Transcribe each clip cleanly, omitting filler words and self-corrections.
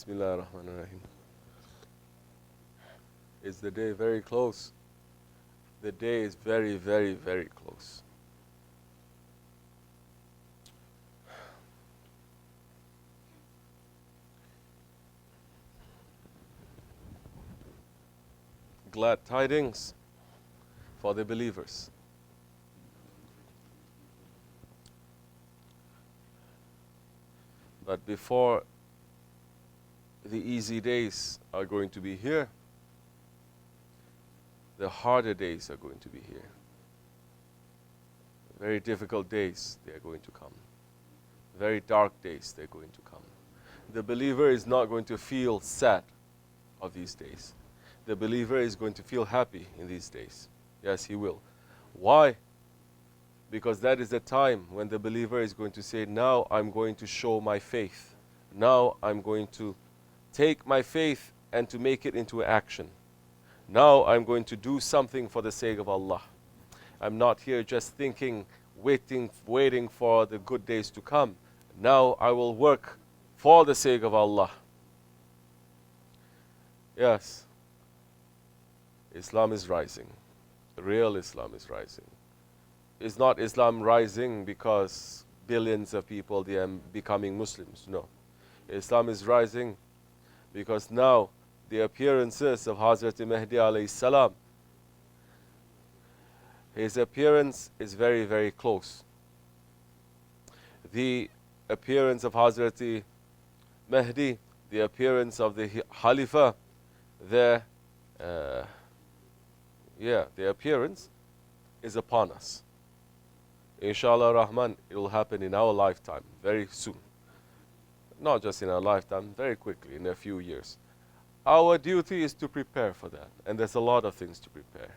Bismillah ar-Rahman ar-Rahim. Is the day very close? The day is very, very, very close. Glad tidings for the believers. But before the easy days are going to be here, the harder days are going to be here. Very difficult days, they are going to come. Very dark days, they're going to come. The believer is not going to feel sad of these days. The believer is going to feel happy in these days. Yes, he will. Why? Because that is the time when the believer is going to say, now I'm going to show my faith. Now I'm going to take my faith and to make it into action. Now I'm going to do something for the sake of Allah. I'm not here just thinking, waiting for the good days to come. Now I will work for the sake of Allah. Yes, Islam is rising. Real Islam is rising. It's not Islam rising because billions of people they are becoming Muslims. No. Islam is rising because now the appearances of Hazrat Mahdi alayhi salam, his appearance is very, very close. The appearance of Hazrat Mahdi, the appearance of the khalifah, the appearance is upon us. Inshallah Rahman, it will happen in our lifetime, very soon. Not just in our lifetime, very quickly, in a few years. Our duty is to prepare for that. And there's a lot of things to prepare.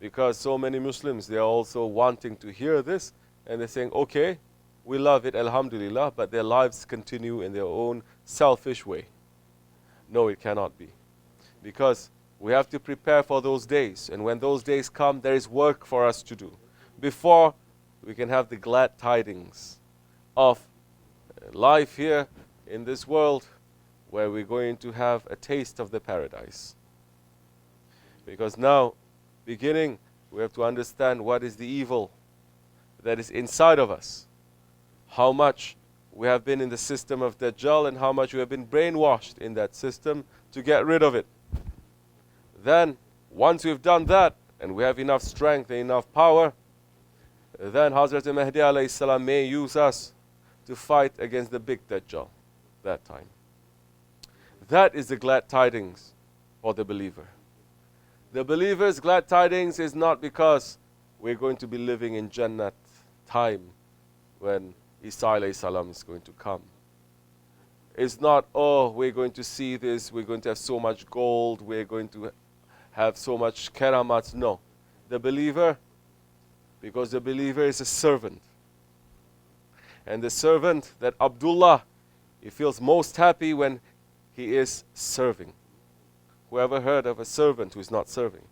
Because so many Muslims, they are also wanting to hear this. And they're saying, okay, we love it, alhamdulillah, but their lives continue in their own selfish way. No, it cannot be. Because we have to prepare for those days. And when those days come, there is work for us to do. Before we can have the glad tidings of life here in this world, where we're going to have a taste of the paradise. Because now, beginning, we have to understand what is the evil that is inside of us. How much we have been in the system of Dajjal and how much we have been brainwashed in that system to get rid of it. Then, once we've done that, and we have enough strength and enough power, then Hazrat Mahdi alayhi salam may use us to fight against the big Dajjal that time. That is the glad tidings for the believer. The believer's glad tidings is not because we're going to be living in Jannat time when Isa alayhi salam is going to come. It's not, oh, we're going to see this, we're going to have so much gold, we're going to have so much karamat. No. The believer, because the believer is a servant. And the servant, that Abdullah, he feels most happy when he is serving. Whoever heard of a servant who is not serving?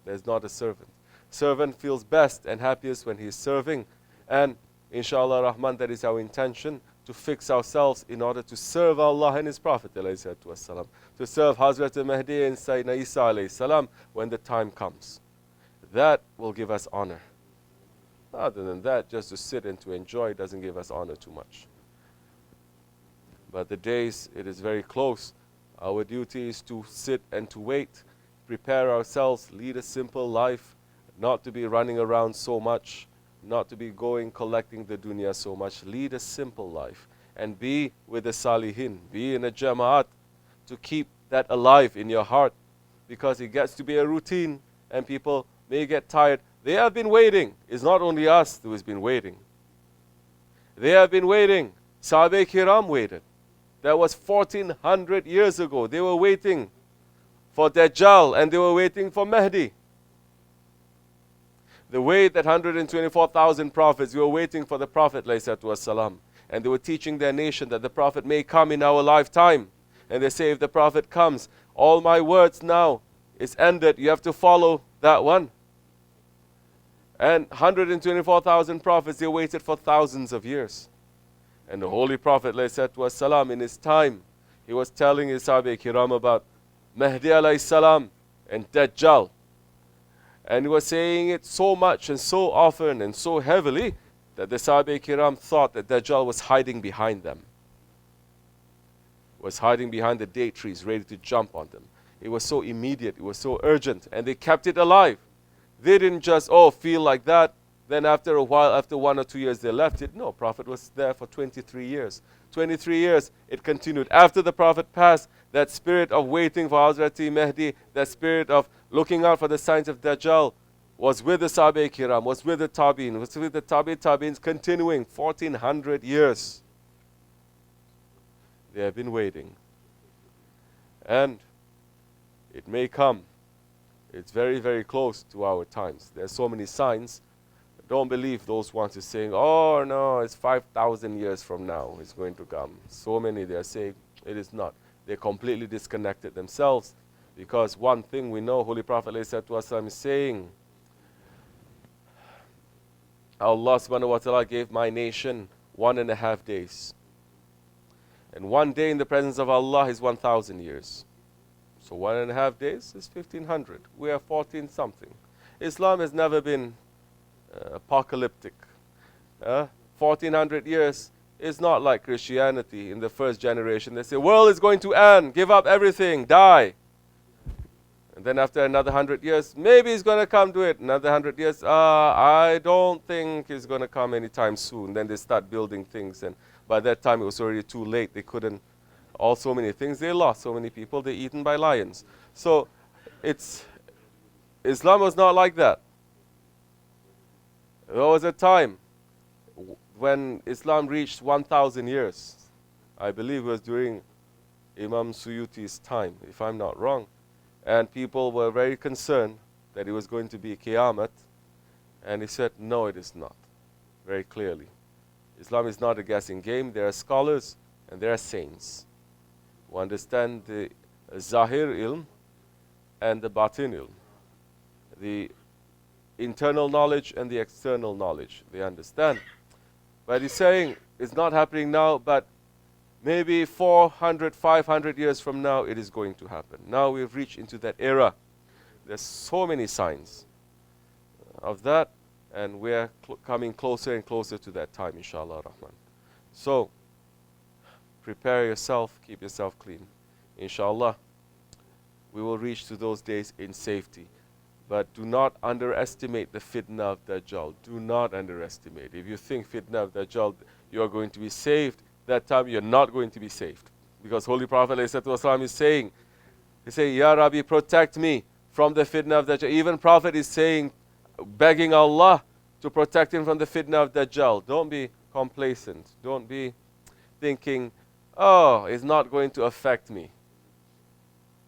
There's not a servant. Servant feels best and happiest when he is serving. And inshallah Rahman, that is our intention, to fix ourselves in order to serve Allah and His Prophet ﷺ, to serve Hazrat Mahdi and Sayyidina Isa alayhi salam when the time comes. That will give us honor. Other than that, just to sit and to enjoy doesn't give us honor too much. But the days, it is very close. Our duty is to sit and to wait, prepare ourselves, lead a simple life, not to be running around so much, not to be going collecting the dunya so much. Lead a simple life and be with the salihin, be in a jama'at, to keep that alive in your heart, because it gets to be a routine and people may get tired. They have been waiting. It's not only us who has been waiting. They have been waiting. Sahabe Kiram waited. That was 1400 years ago. They were waiting for Dajjal and they were waiting for Mahdi. The way that 124,000 prophets, we were waiting for the Prophet ﷺ, and they were teaching their nation that the Prophet may come in our lifetime. And they say, if the Prophet comes, all my words now is ended. You have to follow that one. And 124,000 prophets, they waited for thousands of years. And the Holy Prophet ﷺ, in his time, He was telling his Sahaba Kiram about Mahdi alayhi salam and Dajjal. And he was saying it so much and so often and so heavily that the Sahaba Kiram thought that Dajjal was hiding behind them. Was hiding behind the date trees, ready to jump on them. It was so immediate, it was so urgent, and they kept it alive. They didn't just, feel like that. Then after a while, after 1 or 2 years, they left it. No, Prophet was there for 23 years. 23 years, it continued. After the Prophet passed, that spirit of waiting for Hazrati Mahdi, that spirit of looking out for the signs of Dajjal, was with the Sahaba Kiram, was with the Tabi'in, was with the Tabi'ins, continuing 1400 years. They have been waiting. And it may come. It's very, very close to our times. There are so many signs. Don't believe those ones who are saying, oh no, it's 5,000 years from now it's going to come. So many, they are saying it is not. They completely disconnected themselves, because one thing we know, Holy Prophet ﷺ is saying, Allah subhanahu wa ta'ala gave my nation 1.5 days. And 1 day in the presence of Allah is 1,000 years. So 1.5 days is 1,500. We are 14 something. Islam has never been apocalyptic. 1,400 years is not like Christianity in the first generation. They say, world is going to end, give up everything, die. And then after another 100 years, maybe it's going to come to it. Another 100 years, I don't think it's going to come anytime soon. Then they start building things, and by that time it was already too late. They couldn't, so many things they lost, so many people they eaten by lions. So Islam was not like that. There was a time when Islam reached 1,000 years. I believe it was during Imam Suyuti's time, if I'm not wrong. And people were very concerned that it was going to be Qiyamah. And he said, no, it is not, very clearly. Islam is not a guessing game. There are scholars and there are saints who understand the Zahir ilm and the Batin ilm, the internal knowledge and the external knowledge. They understand. But he's saying it's not happening now, but maybe 400, 500 years from now, it is going to happen. Now we've reached into that era. There's so many signs of that, and we're coming closer and closer to that time, inshallah rahman. So, prepare yourself, keep yourself clean. Inshallah, we will reach to those days in safety. But do not underestimate the fitna of Dajjal. Do not underestimate. If you think fitna of Dajjal, you are going to be saved, that time you're not going to be saved. Because Holy Prophet ﷺ is saying, he says, Ya Rabbi, protect me from the fitna of Dajjal. Even Prophet is saying, begging Allah to protect him from the fitna of Dajjal. Don't be complacent. Don't be thinking, oh, it's not going to affect me.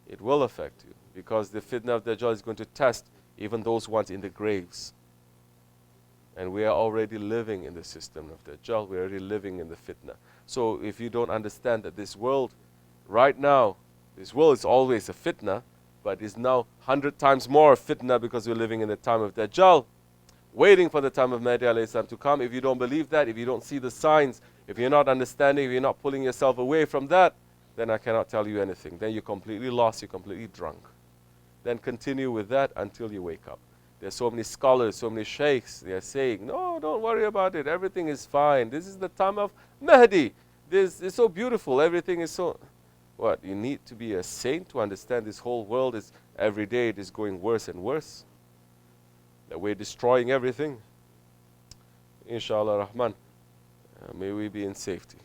It will affect you, because the fitna of Dajjal is going to test even those ones in the graves. And we are already living in the system of Dajjal. We are already living in the fitna. So if you don't understand that this world, right now, this world is always a fitna, but is now 100 times more fitna because we're living in the time of Dajjal, waiting for the time of Mahdi alayhi salam to come. If you don't believe that, if you don't see the signs, if you're not understanding, if you're not pulling yourself away from that, then I cannot tell you anything. Then you're completely lost, you're completely drunk. Then continue with that until you wake up. There's so many scholars, so many sheikhs, they are saying, no, don't worry about it, everything is fine. This is the time of Mahdi. This is so beautiful, everything is so... What, you need to be a saint to understand this whole world is, every day it is going worse and worse? That we're destroying everything? Inshallah Rahman, may we be in safety.